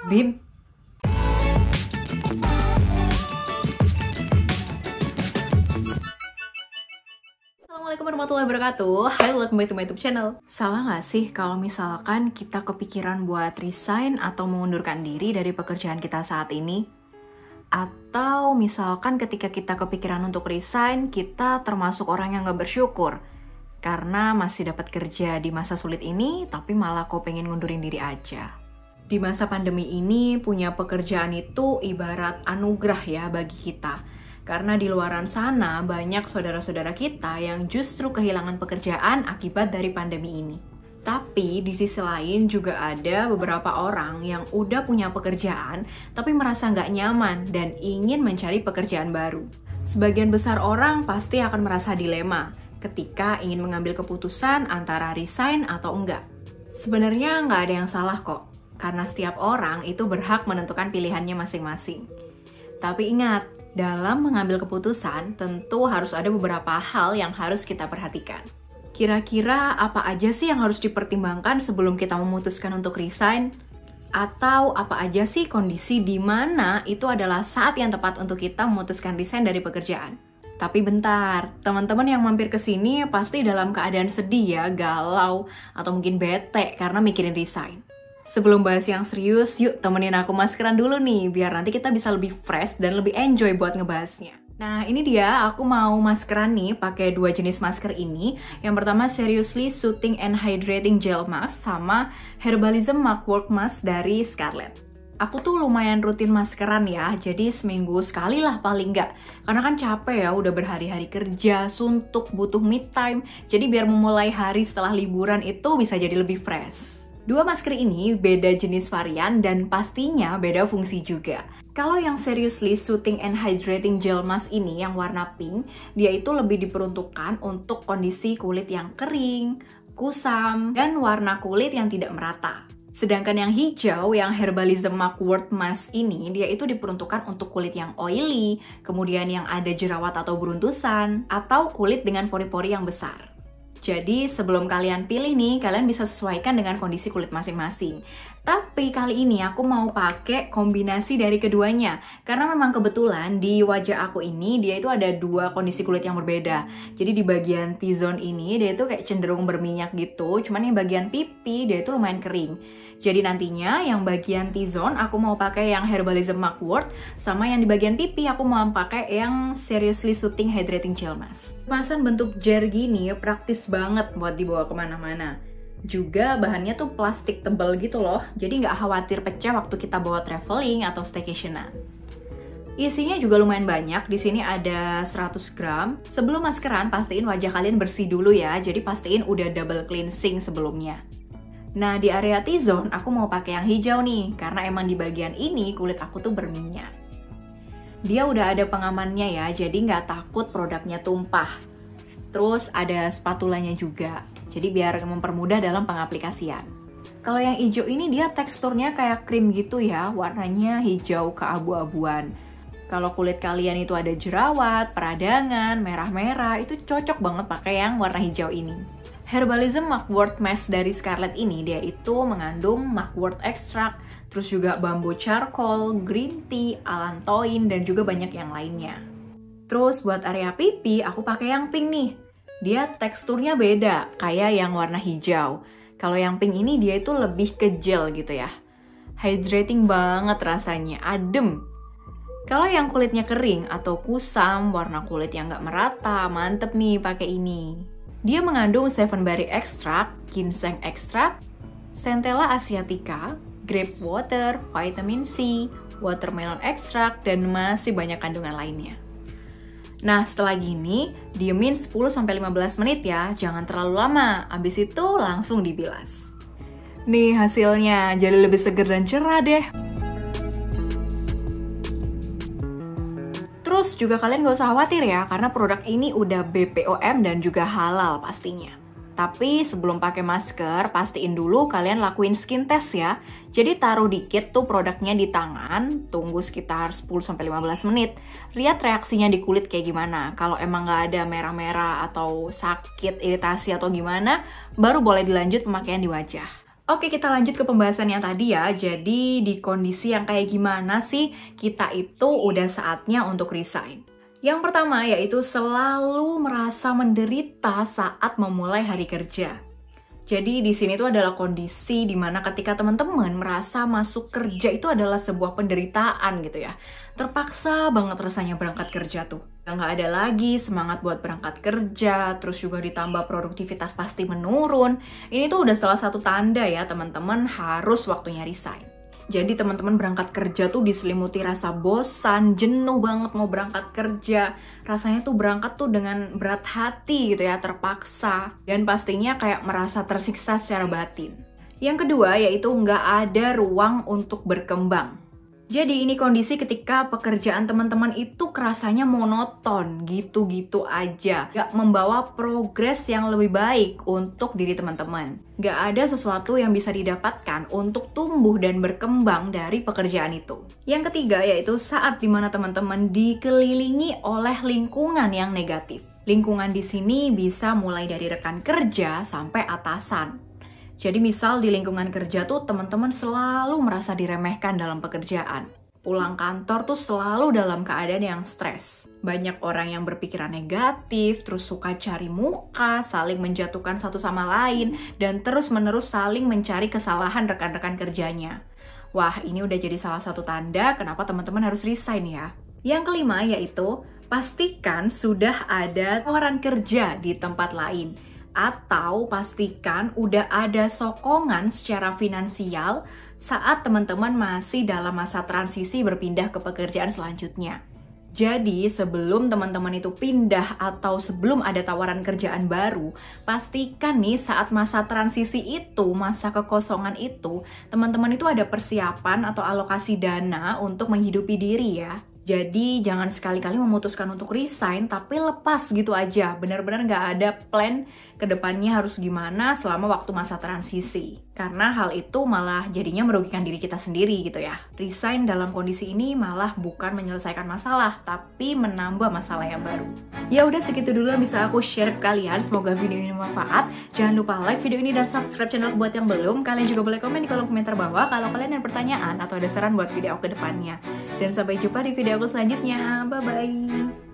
Bim. Assalamualaikum warahmatullahi wabarakatuh. Hai, welcome back to my YouTube channel. Salah nggak sih kalau misalkan kita kepikiran buat resign atau mengundurkan diri dari pekerjaan kita saat ini? Atau misalkan ketika kita kepikiran untuk resign, kita termasuk orang yang nggak bersyukur karena masih dapat kerja di masa sulit ini, tapi malah kok pengen ngundurin diri aja. Di masa pandemi ini, punya pekerjaan itu ibarat anugerah ya bagi kita. Karena di luaran sana, banyak saudara-saudara kita yang justru kehilangan pekerjaan akibat dari pandemi ini. Tapi di sisi lain juga ada beberapa orang yang udah punya pekerjaan, tapi merasa nggak nyaman dan ingin mencari pekerjaan baru. Sebagian besar orang pasti akan merasa dilema ketika ingin mengambil keputusan antara resign atau enggak. Sebenarnya nggak ada yang salah kok. Karena setiap orang itu berhak menentukan pilihannya masing-masing. Tapi ingat, dalam mengambil keputusan tentu harus ada beberapa hal yang harus kita perhatikan. Kira-kira apa aja sih yang harus dipertimbangkan sebelum kita memutuskan untuk resign? Atau apa aja sih kondisi di mana itu adalah saat yang tepat untuk kita memutuskan resign dari pekerjaan? Tapi bentar, teman-teman yang mampir ke sini pasti dalam keadaan sedih ya, galau, atau mungkin bete karena mikirin resign. Sebelum bahas yang serius, yuk temenin aku maskeran dulu nih, biar nanti kita bisa lebih fresh dan lebih enjoy buat ngebahasnya. Nah ini dia, aku mau maskeran nih pakai dua jenis masker ini. Yang pertama Seriously Soothing and Hydrating Gel Mask sama Herbalism Mugwort Mask dari Scarlett. Aku tuh lumayan rutin maskeran ya, jadi seminggu sekali lah paling nggak. Karena kan capek ya, udah berhari-hari kerja, suntuk, butuh me time. Jadi biar memulai hari setelah liburan itu bisa jadi lebih fresh. Dua masker ini beda jenis varian dan pastinya beda fungsi juga. Kalau yang Seriously Soothing and Hydrating Gel Mask ini yang warna pink, dia itu lebih diperuntukkan untuk kondisi kulit yang kering, kusam, dan warna kulit yang tidak merata. Sedangkan yang hijau, yang Herbalism Mugwort Mask ini, dia itu diperuntukkan untuk kulit yang oily, kemudian yang ada jerawat atau beruntusan, atau kulit dengan pori-pori yang besar. Jadi sebelum kalian pilih nih, kalian bisa sesuaikan dengan kondisi kulit masing-masing. Tapi kali ini aku mau pakai kombinasi dari keduanya. Karena memang kebetulan di wajah aku ini, dia itu ada dua kondisi kulit yang berbeda. Jadi di bagian T-zone ini, dia itu kayak cenderung berminyak gitu. Cuman yang bagian pipi, dia itu lumayan kering. Jadi nantinya yang bagian T-zone aku mau pakai yang Herbalism Mugwort, sama yang di bagian pipi aku mau pakai yang Seriously Soothing Hydrating Gel Mask. Kemasan bentuk jar gini praktis banget buat dibawa kemana-mana. Juga bahannya tuh plastik tebal gitu loh, jadi nggak khawatir pecah waktu kita bawa traveling atau staycationan. Isinya juga lumayan banyak, di sini ada 100 gram. Sebelum maskeran, pastiin wajah kalian bersih dulu ya, jadi pastiin udah double cleansing sebelumnya. Nah, di area T-zone aku mau pakai yang hijau nih, karena emang di bagian ini kulit aku tuh berminyak. Dia udah ada pengamannya ya, jadi nggak takut produknya tumpah. Terus ada spatulanya juga, jadi biar mempermudah dalam pengaplikasian. Kalau yang hijau ini dia teksturnya kayak krim gitu ya, warnanya hijau keabu-abuan. Kalau kulit kalian itu ada jerawat, peradangan, merah-merah, itu cocok banget pakai yang warna hijau ini. Herbalism Mugwort Mask dari Scarlett ini, dia itu mengandung mugwort extract, terus juga bambu charcoal, green tea, allantoin, dan juga banyak yang lainnya. Terus buat area pipi, aku pakai yang pink nih. Dia teksturnya beda, kayak yang warna hijau. Kalau yang pink ini dia itu lebih ke gel gitu ya. Hydrating banget rasanya, adem. Kalau yang kulitnya kering atau kusam, warna kulit yang nggak merata, mantep nih pakai ini. Dia mengandung 7 berry extract, ginseng extract, centella asiatica, grape water, vitamin C, watermelon extract, dan masih banyak kandungan lainnya. Nah, setelah gini, diemin 10-15 menit ya, jangan terlalu lama. Abis itu langsung dibilas. Nih hasilnya, jadi lebih seger dan cerah deh. Terus juga kalian gak usah khawatir ya, karena produk ini udah BPOM dan juga halal pastinya. Tapi sebelum pakai masker, pastiin dulu kalian lakuin skin test ya. Jadi taruh dikit tuh produknya di tangan, tunggu sekitar 10-15 menit. Lihat reaksinya di kulit kayak gimana. Kalau emang nggak ada merah-merah atau sakit, iritasi atau gimana, baru boleh dilanjut pemakaian di wajah. Oke, kita lanjut ke pembahasan yang tadi ya. Jadi di kondisi yang kayak gimana sih kita itu udah saatnya untuk resign? Yang pertama yaitu selalu merasa menderita saat memulai hari kerja. Jadi di sini tuh adalah kondisi dimana ketika teman-teman merasa masuk kerja itu adalah sebuah penderitaan gitu ya. Terpaksa banget rasanya berangkat kerja tuh. Nggak ada lagi semangat buat berangkat kerja, terus juga ditambah produktivitas pasti menurun. Ini tuh udah salah satu tanda ya teman-teman harus waktunya resign. Jadi teman-teman berangkat kerja tuh diselimuti rasa bosan, jenuh banget mau berangkat kerja. Rasanya tuh berangkat tuh dengan berat hati gitu ya, terpaksa. Dan pastinya kayak merasa tersiksa secara batin. Yang kedua yaitu nggak ada ruang untuk berkembang. Jadi ini kondisi ketika pekerjaan teman-teman itu kerasanya monoton, gitu-gitu aja. Gak membawa progres yang lebih baik untuk diri teman-teman. Gak ada sesuatu yang bisa didapatkan untuk tumbuh dan berkembang dari pekerjaan itu. Yang ketiga yaitu saat dimana teman-teman dikelilingi oleh lingkungan yang negatif. Lingkungan di sini bisa mulai dari rekan kerja sampai atasan. Jadi misal di lingkungan kerja tuh teman-teman selalu merasa diremehkan dalam pekerjaan. Pulang kantor tuh selalu dalam keadaan yang stres. Banyak orang yang berpikiran negatif, terus suka cari muka, saling menjatuhkan satu sama lain, dan terus-menerus saling mencari kesalahan rekan-rekan kerjanya. Wah, ini udah jadi salah satu tanda kenapa teman-teman harus resign ya. Yang kelima yaitu, pastikan sudah ada tawaran kerja di tempat lain. Atau pastikan udah ada sokongan secara finansial saat teman-teman masih dalam masa transisi berpindah ke pekerjaan selanjutnya. Jadi sebelum teman-teman itu pindah atau sebelum ada tawaran kerjaan baru, pastikan nih saat masa transisi itu, masa kekosongan itu, teman-teman itu ada persiapan atau alokasi dana untuk menghidupi diri ya. Jadi jangan sekali-kali memutuskan untuk resign tapi lepas gitu aja. Benar-benar nggak ada plan ke depannya harus gimana selama waktu masa transisi. Karena hal itu malah jadinya merugikan diri kita sendiri gitu ya. Resign dalam kondisi ini malah bukan menyelesaikan masalah, tapi menambah masalah yang baru. Ya udah segitu dulu yang bisa aku share ke kalian. Semoga video ini bermanfaat. Jangan lupa like video ini dan subscribe channel buat yang belum. Kalian juga boleh komen di kolom komentar bawah kalau kalian ada pertanyaan atau ada saran buat video aku ke depannya. Dan sampai jumpa di video aku selanjutnya. Bye-bye.